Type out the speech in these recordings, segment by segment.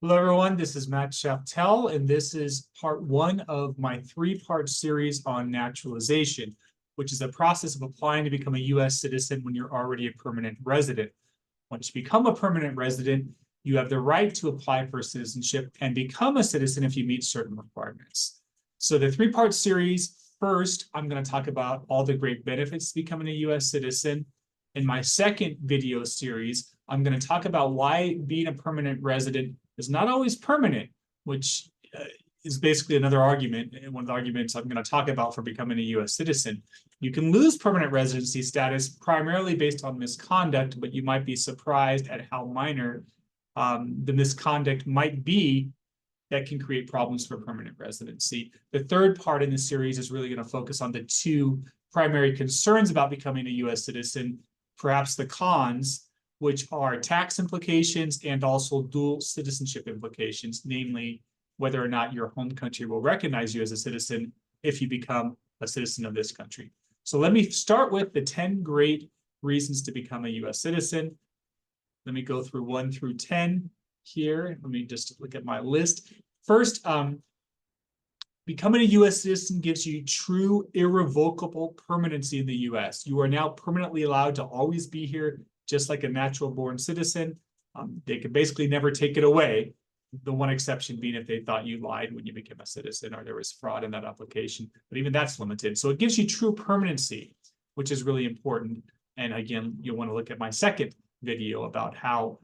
Hello, everyone. This is Matt Shaftel, and this is part one of my three-part series on naturalization, which is the process of applying to become a U.S. citizen when you're already a permanent resident. Once you become a permanent resident, you have the right to apply for citizenship and become a citizen if you meet certain requirements. So the three-part series, first, I'm going to talk about all the great benefits to becoming a U.S. citizen. In my second video series, I'm going to talk about why being a permanent resident is not always permanent, which is basically another argument, and one of the arguments I'm going to talk about for becoming a U.S. citizen. You can lose permanent residency status primarily based on misconduct, but you might be surprised at how minor the misconduct might be that can create problems for permanent residency. The third part in the series is really going to focus on the two primary concerns about becoming a U.S. citizen, perhaps the cons, which are tax implications and also dual citizenship implications, namely whether or not your home country will recognize you as a citizen if you become a citizen of this country. So let me start with the 10 great reasons to become a U.S. citizen. Let me go through 1 through 10 here. Let me just look at my list. First, becoming a U.S. citizen gives you true irrevocable permanency in the U.S. You are now permanently allowed to always be here, just like a natural-born citizen. They could basically never take it away. The one exception being if they thought you lied when you became a citizen or there was fraud in that application. But even that's limited. So it gives you true permanency, which is really important. And again, you'll want to look at my second video about how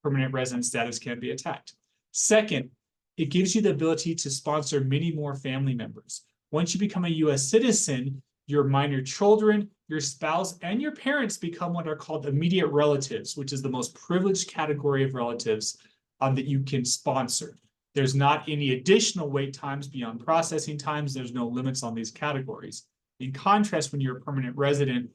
permanent resident status can be attacked. Second, it gives you the ability to sponsor many more family members. Once you become a U.S. citizen, your minor children, your spouse, and your parents become what are called immediate relatives, which is the most privileged category of relatives that you can sponsor. There's not any additional wait times beyond processing times. There's no limits on these categories. In contrast, when you're a permanent resident,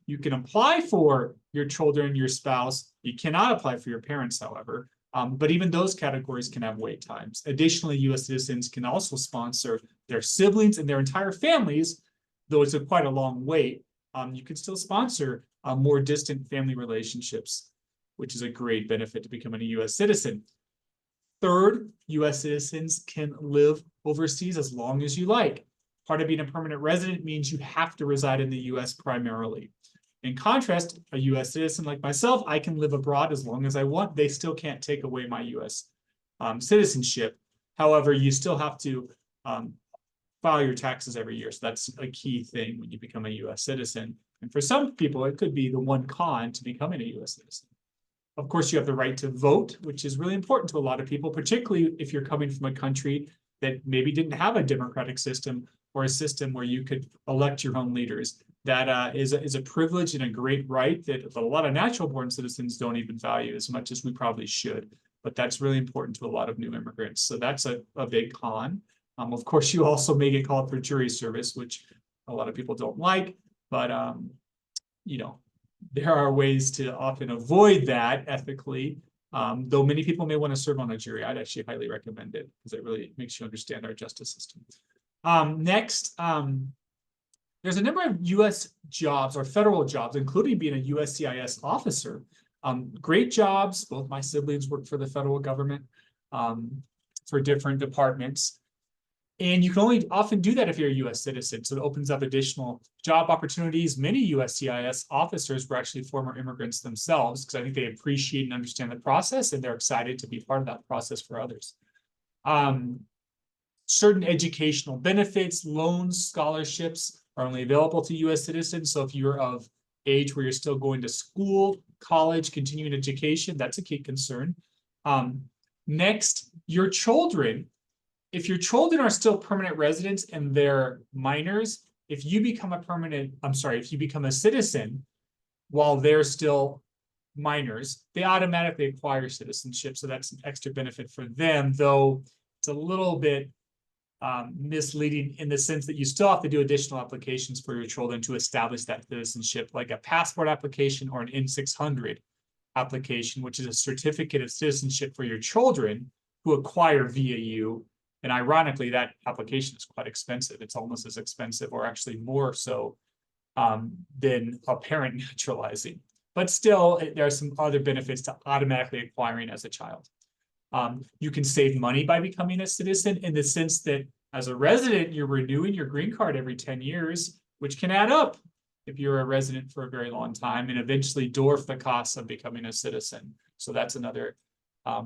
you can apply for your children, your spouse. You cannot apply for your parents, however. But even those categories can have wait times. Additionally, U.S. citizens can also sponsor their siblings and their entire families, though it's quite a long wait. You can still sponsor more distant family relationships, which is a great benefit to becoming a U.S. citizen. Third, U.S. citizens can live overseas as long as you like. Part of being a permanent resident means you have to reside in the U.S. primarily. In contrast, a U.S. citizen like myself, I can live abroad as long as I want. They still can't take away my U.S. Citizenship. However, you still have to file your taxes every year. So that's a key thing when you become a U.S. citizen. And for some people, it could be the one con to becoming a U.S. citizen. Of course, you have the right to vote, which is really important to a lot of people, particularly if you're coming from a country that maybe didn't have a democratic system or a system where you could elect your own leaders. That is a privilege and a great right that a lot of natural-born citizens don't even value as much as we probably should. But that's really important to a lot of new immigrants. So that's a big con. Of course, you also may get called for jury service, which a lot of people don't like. But, you know, there are ways to often avoid that ethically. Though many people may want to serve on a jury, I'd actually highly recommend it because it really makes you understand our justice system. Next, there's a number of U.S. jobs or federal jobs, including being a USCIS officer. Great jobs. Both my siblings work for the federal government for different departments. And you can only often do that if you're a U.S. citizen. So it opens up additional job opportunities. Many USCIS officers were actually former immigrants themselves because I think they appreciate and understand the process and they're excited to be part of that process for others. Certain educational benefits, loans, scholarships are only available to U.S. citizens. So if you're of age where you're still going to school, college, continuing education, that's a key concern. Next, your children. If your children are still permanent residents and they're minors, if you become a citizen while they're still minors, they automatically acquire citizenship. So that's an extra benefit for them, though it's a little bit misleading in the sense that you still have to do additional applications for your children to establish that citizenship, like a passport application or an N-600 application, which is a certificate of citizenship for your children who acquire via you. And ironically, that application is quite expensive. It's almost as expensive or actually more so than a parent naturalizing. But still, there are some other benefits to automatically acquiring as a child. You can save money by becoming a citizen in the sense that as a resident, you're renewing your green card every 10 years, which can add up if you're a resident for a very long time and eventually dwarf the costs of becoming a citizen. So that's another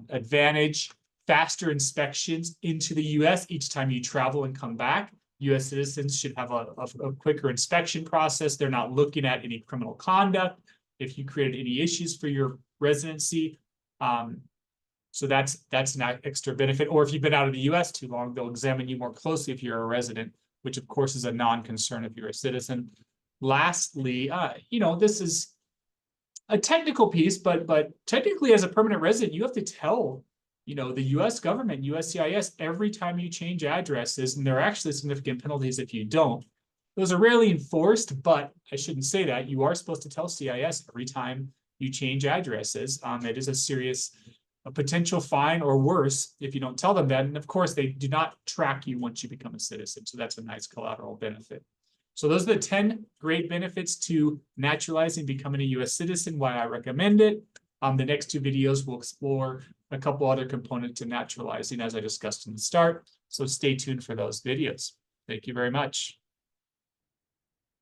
advantage. Faster inspections into the US each time you travel and come back. US citizens should have a quicker inspection process. They're not looking at any criminal conduct if you created any issues for your residency. So that's an extra benefit. Or if you've been out of the US too long, they'll examine you more closely if you're a resident, which of course is a non-concern if you're a citizen. Lastly, this is a technical piece, but technically as a permanent resident, you have to tell, the US government, USCIS, every time you change addresses, and there are actually significant penalties if you don't. Those are rarely enforced, but I shouldn't say that. You are supposed to tell CIS every time you change addresses. It is a serious potential fine or worse if you don't tell them that. And of course, they do not track you once you become a citizen. So that's a nice collateral benefit. So those are the 10 great benefits to naturalizing, becoming a US citizen, why I recommend it. The next two videos will explore a couple other components to naturalizing as I discussed in the start. So stay tuned for those videos. Thank you very much.